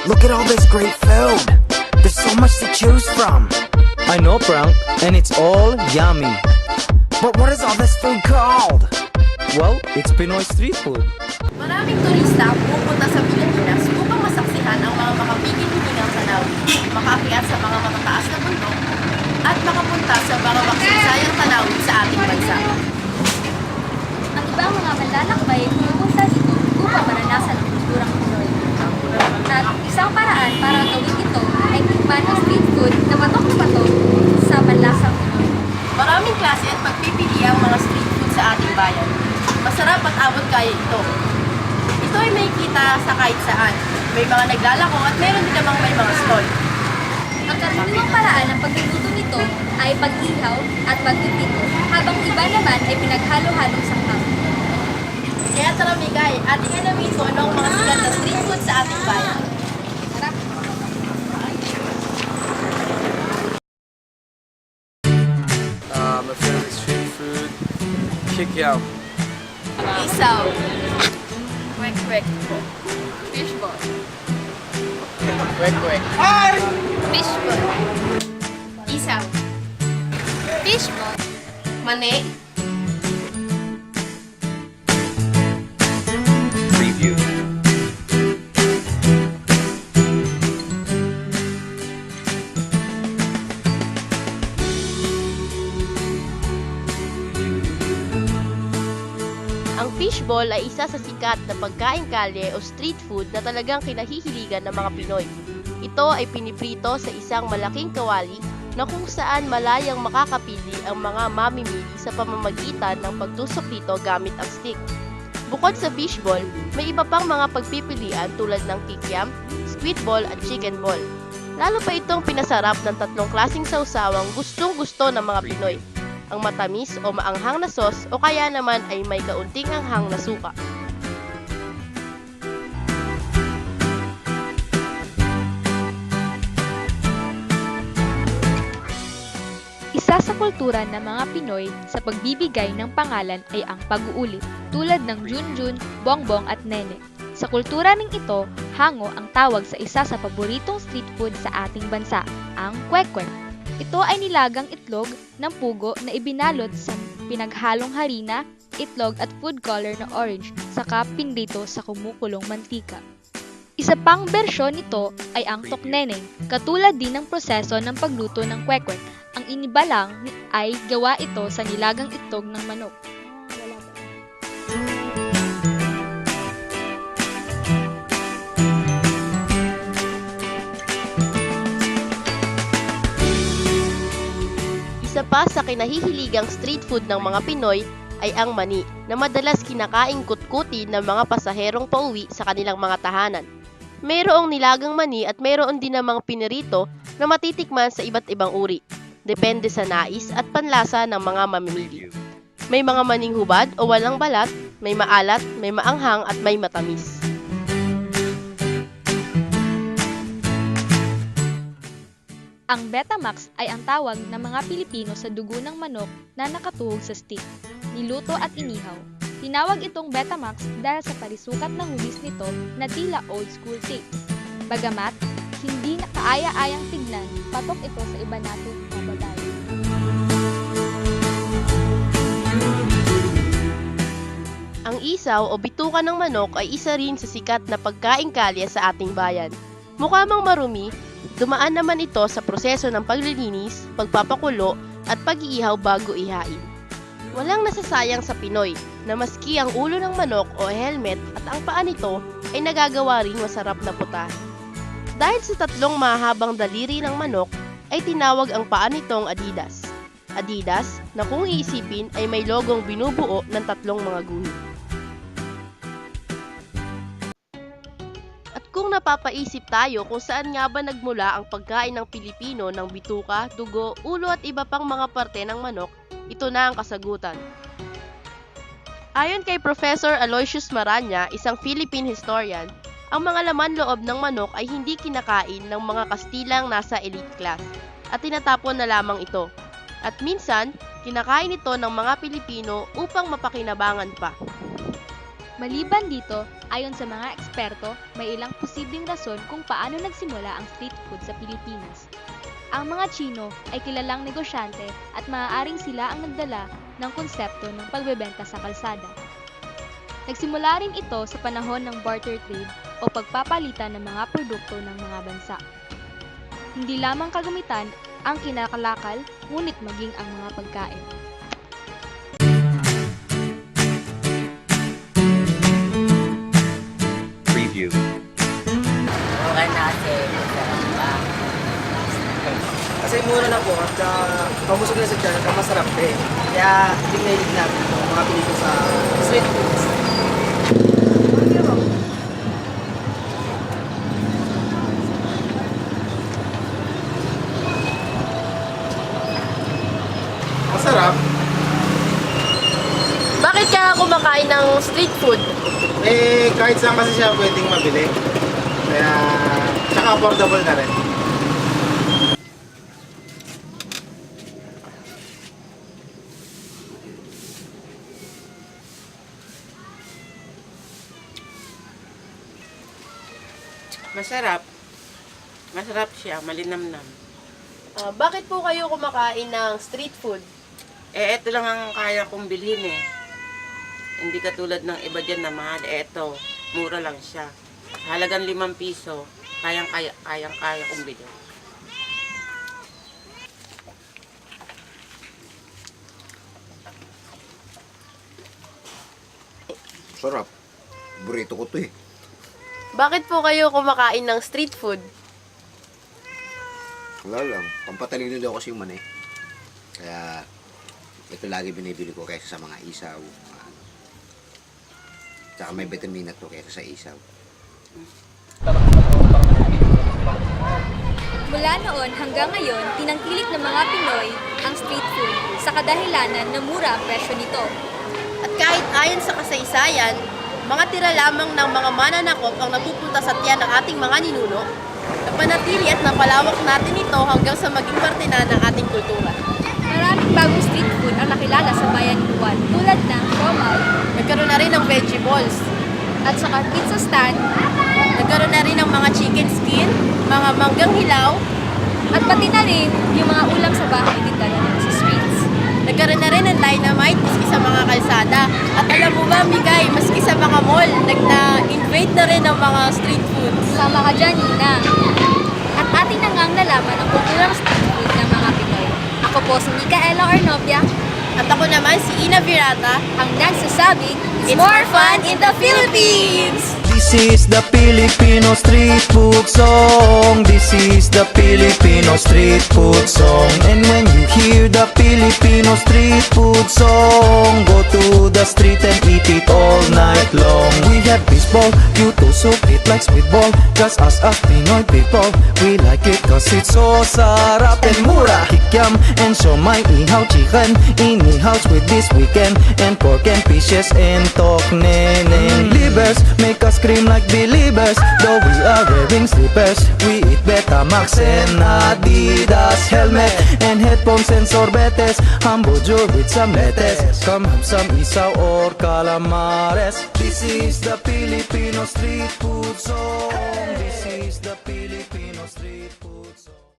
Look at all this great food. There's so much to choose from. I know, Frank, and it's all yummy. But what is all this food called? Well, it's Pinoy street food. Maraming turista ang pumupunta sa Pilipinas upang masaksihan ang mga makapigil-hiningang tanawin, makaakyat sa mga matataas na bundok, at makapunta sa mga makasaysayang tanawin sa ating bansa. Ang ibang mga manlalakbay ay pumupunta dito upang maranasan ang kulturang Pinoy. At isang paraan para gawin ito ay tikman ang street food na patok sa panlasang Pinoy. Maraming klase at pagpipili ang mga street food sa ating bayan. Masarap at abot kaya ito. Ito ay may kita sa kahit saan. May mga naglalako at meron din namang may mga stall. Ang karaniwang paraan ng pagluluto nito ay pag-ihaw at pagpipito, habang iba naman ay pinaghalo-halong sangkap. Kaya tara Mikay, ating alamin kung ano ang mga sikat na street food sa ating bayan. Tara! My favorite street food, kikiao. Isaw, kwek-kwek, fishball, Kwek-kwek. fishball, isaw, fishball, mani, Preview. Ang fishball ay isa sa sikat na pagkain kalye o street food na talagang kinahihiligan ng mga Pinoy. Ito ay piniprito sa isang malaking kawali na kung saan malayang makakapili ang mga mamimili sa pamamagitan ng pagtusok dito gamit ang stick. Bukod sa fishball, may iba pang mga pagpipilian tulad ng kikiam, squid ball at chicken ball. Lalo pa itong pinasarap ng tatlong klaseng sawsawang gustong-gusto ng mga Pinoy. Ang matamis o maanghang na sauce o kaya naman ay may kaunting anghang na suka. Isa sa kultura ng mga Pinoy sa pagbibigay ng pangalan ay ang pag-uulit, tulad ng Junjun, Bongbong at Nene. Sa kultura ring ito, hango ang tawag sa isa sa paboritong street food sa ating bansa, ang kwek-kwek. Ito ay nilagang itlog ng pugo na ibinalot sa pinaghalong harina, itlog at food color na orange, saka pinrito sa kumukulong mantika. Isa pang bersyon nito ay ang tokneneng, katulad din ng proseso ng pagluto ng kwek-kwek. Ang iniba lang ay gawa ito sa nilagang itlog ng manok. Isa pa sa kinahihiligang street food ng mga Pinoy ay ang mani na madalas kinakaing kutkuti ng mga pasaherong pauwi sa kanilang mga tahanan. Mayroong nilagang mani at mayroon din namang pinirito na matitikman sa iba't ibang uri. Depende sa nais at panlasa ng mga mamimili. May mga maning hubad o walang balat, may maalat, may maanghang at may matamis. Ang Betamax ay ang tawag ng mga Pilipino sa dugo ng manok na nakatuhog sa stick, niluto at inihaw. Tinawag itong Betamax dahil sa parisukat na hugis nito na tila old school tapes. Bagamat hindi na kaaya-ayang tignan, patok ito sa iba nating kabagayan. Ang isaw o bituka ng manok ay isa rin sa sikat na pagkaing kalye sa ating bayan. Mukha mang marumi, dumaan naman ito sa proseso ng paglilinis, pagpapakulo at pag-iihaw bago ihain. Walang nasasayang sa Pinoy na maski ang ulo ng manok o helmet at ang paa nito ay nagagawa ring masarap na putahe. Dahil sa tatlong mahabang daliri ng manok ay tinawag ang paa nitong Adidas. Adidas na kung iisipin ay may logong binubuo ng tatlong mga guhit. At kung napapaisip tayo kung saan nga ba nagmula ang pagkain ng Pilipino ng bituka, dugo, ulo at iba pang mga parte ng manok, ito na ang kasagutan. Ayon kay Professor Aloysius Maranya, isang Philippine historian, ang mga laman loob ng manok ay hindi kinakain ng mga Kastilang nasa elite class at tinatapon na lamang ito. At minsan, kinakain ito ng mga Pilipino upang mapakinabangan pa. Maliban dito, ayon sa mga eksperto, may ilang posibleng rason kung paano nagsimula ang street food sa Pilipinas. Ang mga Tsino ay kilalang negosyante at maaaring sila ang nagdala ng konsepto ng pagbebenta sa kalsada. Nagsimula rin ito sa panahon ng barter trade o pagpapalitan ng mga produkto ng mga bansa. Hindi lamang kagamitan ang kinakalakal, ngunit maging ang mga pagkain. Preview. Okay na kasi masarap pa. Kasi mura na po at pamusog na sa tiyan at masarap eh. Kaya tingnan natin ito, mga pinito sa street foods. Masarap. Bakit ka kumakain ng street food? Eh, kahit saan kasi siya pwedeng mabili. Kaya, tsaka affordable na rin. Masarap. Masarap siya, malinamnam. Bakit po kayo kumakain ng street food? Eh, ito lang ang kaya kong bilhin eh. Hindi katulad ng iba dyan na mahal. Eh, ito, mura lang siya. Halagang 5 piso, kayang-kaya kong bilhin. Sarap. Burrito ko to eh. Bakit po kayo kumakain ng street food? Wala lang. Pampatalino daw kasi yung manay. Kaya, ito lagi binibili ko kaysa sa mga isaw. Tsaka may vitamina to kaysa sa isaw. Mula noon hanggang ngayon, tinangkilik ng mga Pinoy ang street food sa kadahilanan na mura ang presyo nito. At kahit ayon sa kasaysayan, mga tira lamang ng mga mananakop ang napupunta sa tiyan ng ating mga ninuno, napanatili at napalawak natin ito hanggang sa maging parte na ng ating kultura. Maraming bagong street food ang nakilala sa bayan ni Juan, tulad ng siomai Nagkaroon na rin ng veggie balls, at saka pizza stand, nagkaroon na rin ng mga chicken skin, mga manggang hilaw, at pati na rin yung mga ulam sa bahay din dala sa streets. nagkaroon na rin ng dynamite maski sa mga kalsada. At alam mo ba, Migay, maski sa mga mall, na-invade na rin ng mga street foods. Sama ka dyan, Nina. At ating nangang nalaman ang kulturang street food ng mga Pinoy. Ako po si Micaela Ornovia, At ako naman si Ina Virata. ang nagsasabing, It's more fun in the Philippines! This is the Filipino street food song. This is the Filipino street food song. And when you hear the Filipino street food song, go to the street and eat it all night long. We have baseball, yuto soup, it like sweetball. Just us Pinoy people, we like it cause it's so sarap and mura. Kikiam and siomai, ihaw chicken, inihaws with this weekend. And pork and fishes and toknen and livers make us scream like believers. Though we are wearing slippers, we eat Betamax and Adidas helmet and headphones and sorbetes. Hamburger with some lettuce. Come have some isaw or calamares. This is the Filipino street food song. This is the